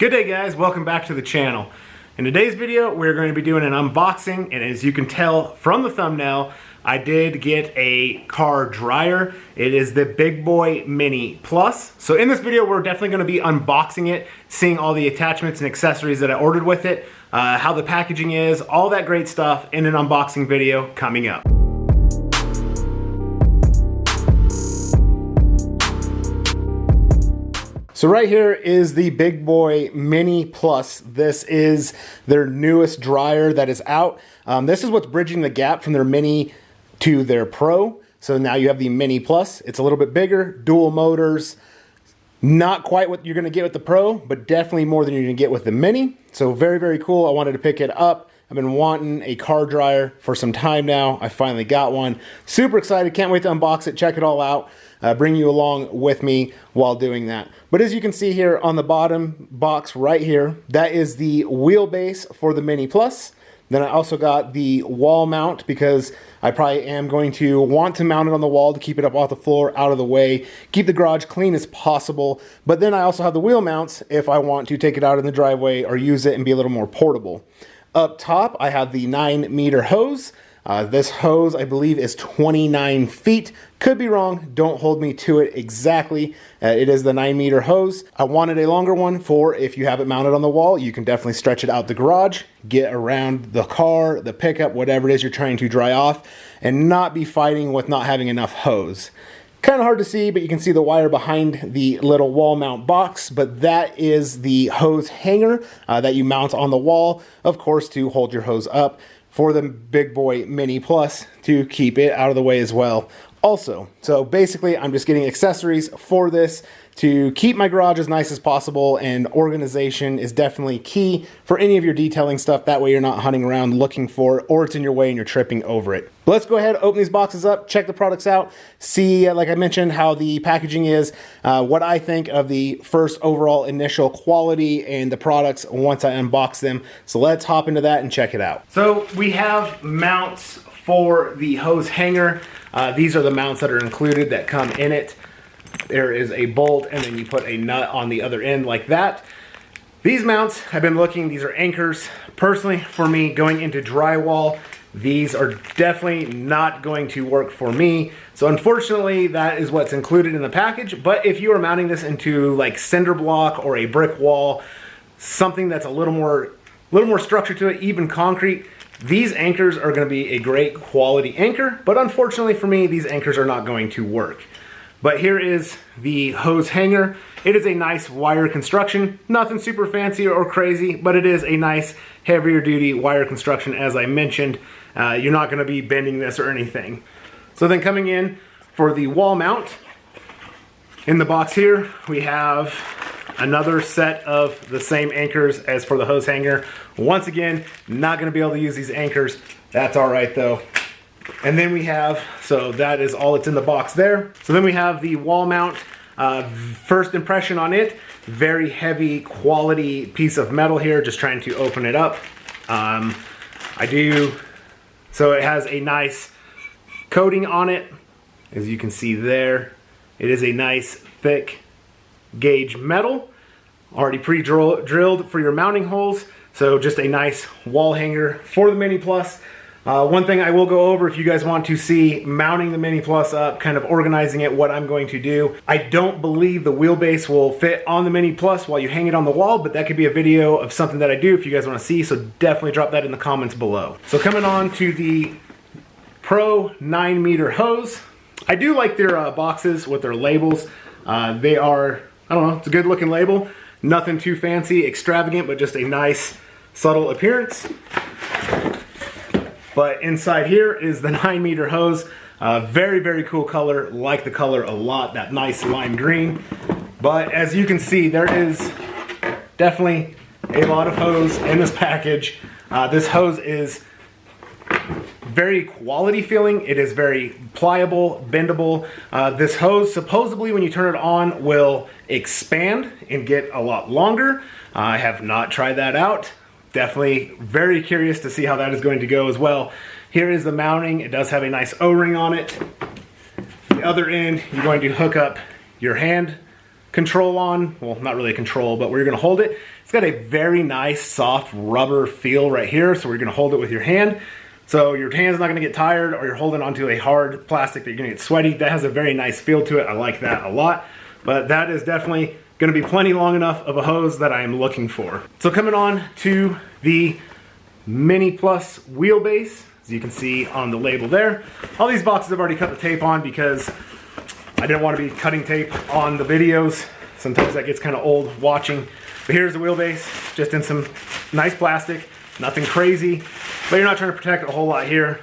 Good day guys, welcome back to the channel. In today's video, we're going to be doing an unboxing, and as you can tell from the thumbnail, I did get a car dryer. It is the Big Boi Mini Plus. So in this video, we're definitely going to be unboxing it, seeing all the attachments and accessories that I ordered with it, how the packaging is, all that great stuff in an unboxing video coming up. So right here is the Big Boi Mini Plus. This is their newest dryer that is out. This is what's bridging the gap from their Mini to their Pro. So now you have the Mini Plus. It's a little bit bigger, dual motors. Not quite what you're gonna get with the Pro, but definitely more than you're gonna get with the Mini. So very, very cool. I wanted to pick it up. I've been wanting a car dryer for some time now. I finally got one. Super excited, can't wait to unbox it, check it all out. Bring you along with me while doing that. But as you can see here on the bottom box right here, that is the wheelbase for the Mini Plus. Then I also got the wall mount because I probably am going to want to mount it on the wall to keep it up off the floor, out of the way, keep the garage clean as possible. But then I also have the wheel mounts if I want to take it out in the driveway or use it and be a little more portable. Up top, I have the 9-meter hose. This hose, I believe, is 29 feet. Could be wrong. Don't hold me to it exactly. It is the 9-meter hose. I wanted a longer one for if you have it mounted on the wall, you can definitely stretch it out the garage, get around the car, the pickup, whatever it is you're trying to dry off, and not be fighting with not having enough hose. Kind of hard to see, but you can see the wire behind the little wall mount box, but that is the hose hanger that you mount on the wall, of course, to hold your hose up for the Big Boi Mini Plus to keep it out of the way as well. Also, so basically I'm just getting accessories for this to keep my garage as nice as possible, and organization is definitely key for any of your detailing stuff. That way you're not hunting around looking for it, or it's in your way and you're tripping over it. But let's go ahead, open these boxes up, check the products out, see, like I mentioned, how the packaging is, what I think of the first overall initial quality and the products once I unbox them. So let's hop into that and check it out. So we have mounts for the hose hanger. These are the mounts that are included that come in it. There is a bolt, and then you put a nut on the other end like that. These mounts, I've been looking, these are anchors. Personally, for me, going into drywall, these are definitely not going to work for me. So unfortunately, that is what's included in the package. But if you are mounting this into like cinder block or a brick wall, something that's a little more structure to it, even concrete, these anchors are going to be a great quality anchor. But unfortunately for me, these anchors are not going to work. But here is the hose hanger. It is a nice wire construction, nothing super fancy or crazy, but it is a nice heavier duty wire construction, as I mentioned. You're not gonna be bending this or anything. So then coming in for the wall mount, in the box here, we have another set of the same anchors as for the hose hanger. Once again, not gonna be able to use these anchors. That's all right though. And then we have, so that is all that's in the box there. So then we have the wall mount. First impression on it, very heavy quality piece of metal here, just trying to open it up. So it has a nice coating on it, as you can see there. It is a nice thick gauge metal, already pre-drilled for your mounting holes. So just a nice wall hanger for the Mini Plus. One thing I will go over if you guys want to see mounting the Mini Plus up, kind of organizing it, what I'm going to do. I don't believe the wheelbase will fit on the Mini Plus while you hang it on the wall, but that could be a video of something that I do if you guys want to see, so definitely drop that in the comments below. So coming on to the Pro 9-meter hose. I do like their boxes with their labels. They are, I don't know, it's a good looking label. Nothing too fancy, extravagant, but just a nice subtle appearance. But inside here is the 9-meter hose. Very, very cool color. Like the color a lot, that nice lime green. But as you can see, there is definitely a lot of hose in this package. This hose is very quality feeling. It is very pliable, bendable. This hose, supposedly when you turn it on, will expand and get a lot longer. I have not tried that out. Definitely very curious to see how that is going to go as well. Here is the mounting. It does have a nice O-ring on it. The other end, you're going to hook up your hand control on. Well, not really a control, but where you're gonna hold it. It's got a very nice soft rubber feel right here, so we're gonna hold it with your hand. So your hand's not gonna get tired, or you're holding onto a hard plastic that you're gonna get sweaty. That has a very nice feel to it. I like that a lot. But that is definitely gonna be plenty long enough of a hose that I am looking for. So coming on to the Mini Plus wheelbase, as you can see on the label there. All these boxes I've already cut the tape on because I didn't want to be cutting tape on the videos. Sometimes that gets kind of old watching. But here's the wheelbase, just in some nice plastic, nothing crazy, but you're not trying to protect a whole lot here.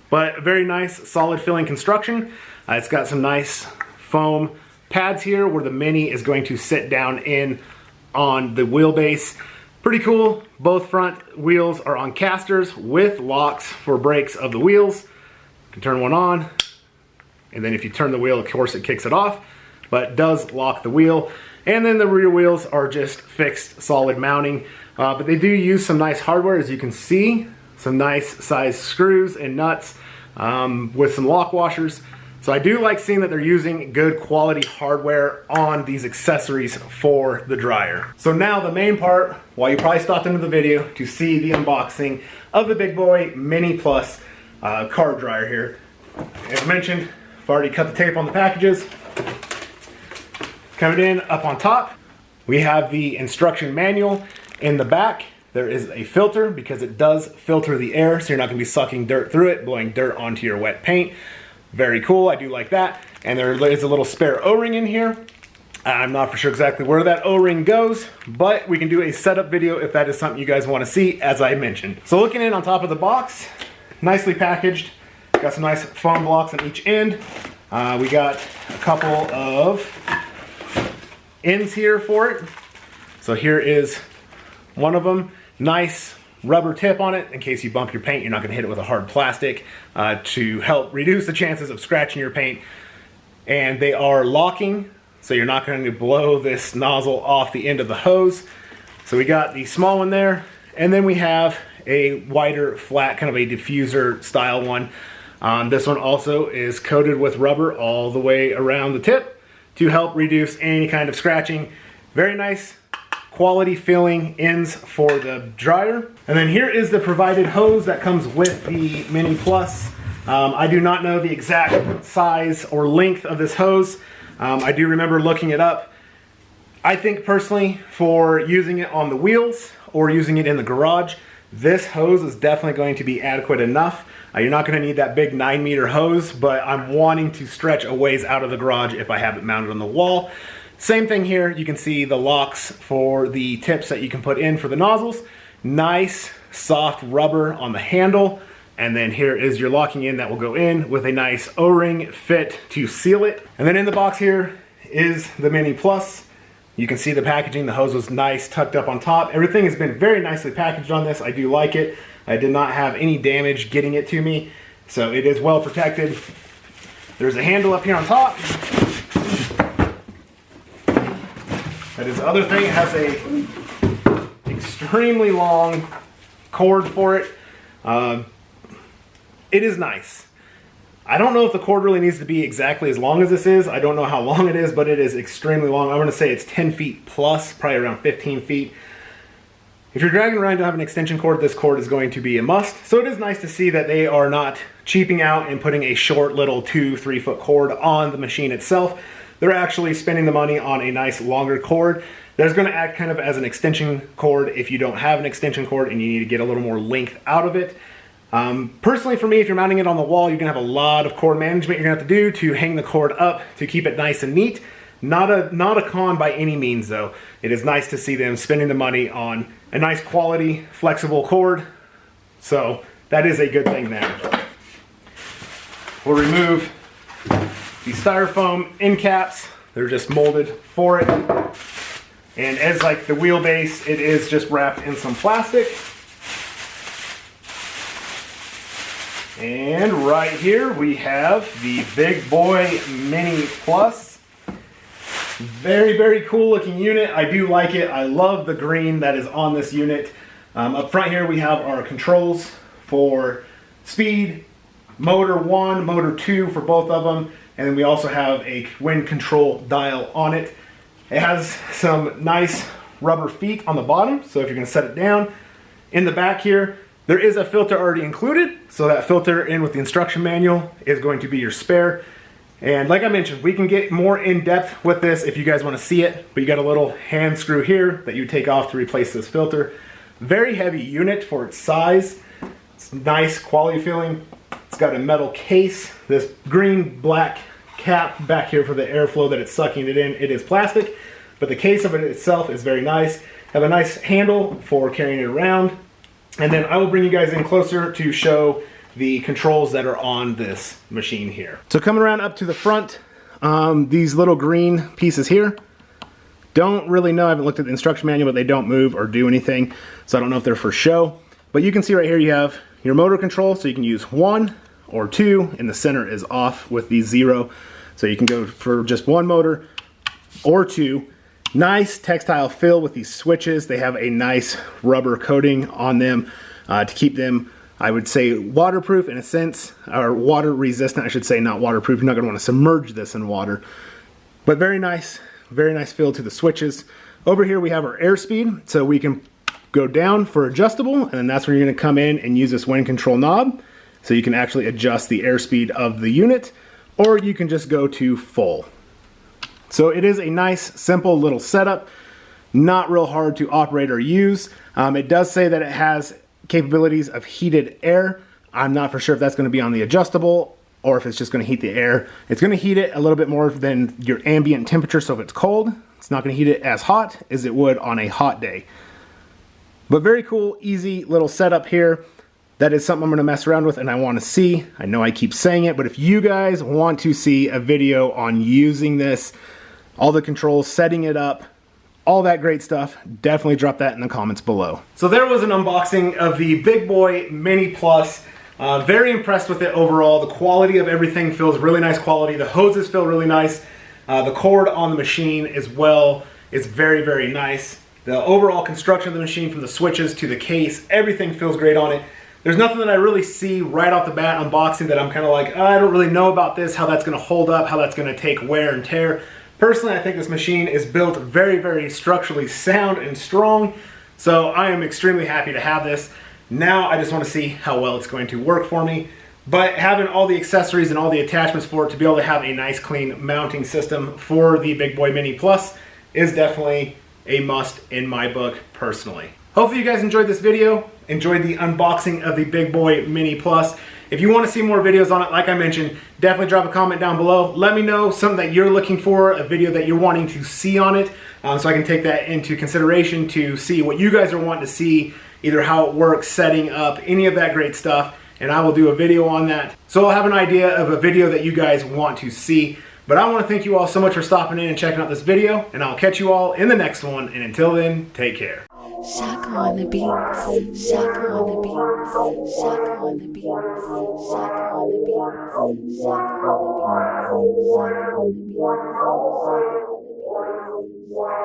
But a very nice, solid filling construction. It's got some nice foam pads here where the Mini is going to sit down in on the wheelbase. Pretty cool. Both front wheels are on casters with locks for brakes of the wheels. You can turn one on, and then if you turn the wheel, of course it kicks it off, but it does lock the wheel. And then the rear wheels are just fixed solid mounting, but they do use some nice hardware, as you can see. Some nice size screws and nuts with some lock washers. So I do like seeing that they're using good quality hardware on these accessories for the dryer. So now the main part, while you probably stopped into the video to see the unboxing of the Big Boi Mini Plus car dryer here. As mentioned, I've already cut the tape on the packages. Coming in up on top, we have the instruction manual. In the back, there is a filter because it does filter the air, so you're not gonna be sucking dirt through it, blowing dirt onto your wet paint. Very cool, I do like that. And there is a little spare O-ring in here. I'm not for sure exactly where that O-ring goes, but we can do a setup video if that is something you guys wanna see, as I mentioned. So looking in on top of the box, nicely packaged. Got some nice foam blocks on each end. We got a couple of ends here for it. So here is one of them. Nice rubber tip on it in case you bump your paint. You're not going to hit it with a hard plastic to help reduce the chances of scratching your paint. And they are locking, so you're not going to blow this nozzle off the end of the hose. So we got the small one there, and then we have a wider flat, kind of a diffuser style one. This one also is coated with rubber all the way around the tip to help reduce any kind of scratching. Very nice quality filling ends for the dryer. And then here is the provided hose that comes with the Mini Plus. I do not know the exact size or length of this hose. I do remember looking it up. I think personally, for using it on the wheels or using it in the garage, this hose is definitely going to be adequate enough. You're not going to need that big 9-meter hose, but I'm wanting to stretch a ways out of the garage if I have it mounted on the wall. Same thing here, you can see the locks for the tips that you can put in for the nozzles. Nice soft rubber on the handle, and then here is your locking in that will go in with a nice O-ring fit to seal it. And then in the box here is the Mini Plus. You can see the packaging, the hose was nice, tucked up on top. Everything has been very nicely packaged on this. I do like it. I did not have any damage getting it to me, so it is well protected. There's a handle up here on top. That is the other thing, it has a extremely long cord for it. It is nice. I don't know if the cord really needs to be exactly as long as this is. I don't know how long it is, but it is extremely long. I'm gonna say it's 10 feet plus, probably around 15 feet. If you're dragging around to have an extension cord, this cord is going to be a must. So it is nice to see that they are not cheaping out and putting a short little 2-3 foot cord on the machine itself. They're actually spending the money on a nice longer cord that's going to act kind of as an extension cord if you don't have an extension cord and you need to get a little more length out of it. Personally for me, if you're mounting it on the wall, you're going to have a lot of cord management you're going to have to do to hang the cord up to keep it nice and neat. Not a con by any means though. It is nice to see them spending the money on a nice quality flexible cord. So that is a good thing there. We'll remove the styrofoam end caps. They're just molded for it. And as like the wheelbase, it is just wrapped in some plastic. And right here we have the Big Boi Mini Plus. Very, very cool looking unit. I do like it. I love the green that is on this unit. Up front here we have our controls for speed, motor 1, motor 2 for both of them. And then we also have a wind control dial on it. It has some nice rubber feet on the bottom, so if you're going to set it down. In the back here, there is a filter already included, so that filter in with the instruction manual is going to be your spare. And like I mentioned, we can get more in depth with this if you guys want to see it, but you got a little hand screw here that you take off to replace this filter. Very heavy unit for its size. It's nice quality feeling. It's got a metal case, this green black cap back here for the airflow that it's sucking it in. It is plastic, but the case of it itself is very nice. Have a nice handle for carrying it around. And then I will bring you guys in closer to show the controls that are on this machine here. So coming around up to the front, these little green pieces here, don't really know, I haven't looked at the instruction manual, but they don't move or do anything, so I don't know if they're for show. But you can see right here you have your motor control, so you can use 1 or 2, and the center is off with the 0. So you can go for just 1 motor or 2. Nice textile fill with these switches. They have a nice rubber coating on them to keep them, I would say, waterproof in a sense, or water resistant, I should say, not waterproof. You're not going to want to submerge this in water. But very nice feel to the switches. Over here we have our airspeed, so we can go down for adjustable, and then that's where you're going to come in and use this wind control knob, so you can actually adjust the airspeed of the unit, or you can just go to full. So it is a nice, simple little setup, not real hard to operate or use. It does say that it has capabilities of heated air. I'm not for sure if that's going to be on the adjustable or if it's just going to heat the air. It's going to heat it a little bit more than your ambient temperature, so if it's cold, it's not going to heat it as hot as it would on a hot day. But very cool, easy little setup here. That is something I'm going to mess around with and I want to see. I know I keep saying it, but if you guys want to see a video on using this, all the controls, setting it up, all that great stuff, definitely drop that in the comments below. So there was an unboxing of the Big Boi Mini Plus. Very impressed with it overall. The quality of everything feels really nice quality. The hoses feel really nice. The cord on the machine as well is very, very nice. The overall construction of the machine, from the switches to the case, everything feels great on it. There's nothing that I really see right off the bat unboxing that I'm kind of like, oh, I don't really know about this, how that's going to hold up, how that's going to take wear and tear. Personally, I think this machine is built very, very structurally sound and strong, so I am extremely happy to have this. Now I just want to see how well it's going to work for me. But having all the accessories and all the attachments for it to be able to have a nice clean mounting system for the Big Boi Mini Plus is definitely a must in my book personally. Hopefully you guys enjoyed this video, enjoyed the unboxing of the Big Boi Mini Plus. If you want to see more videos on it, like I mentioned, definitely drop a comment down below. Let me know something that you're looking for, a video that you're wanting to see on it, so I can take that into consideration to see what you guys are wanting to see, either how it works, setting up, any of that great stuff, and I will do a video on that. So I'll have an idea of a video that you guys want to see. But I want to thank you all so much for stopping in and checking out this video, and I'll catch you all in the next one, and until then, take care. Shaka on the beats, Shaka on the beats, Shaka on the beats, Shaka on the beats, Shaka on the beats, Shaka on the beats, Shaka on the beats.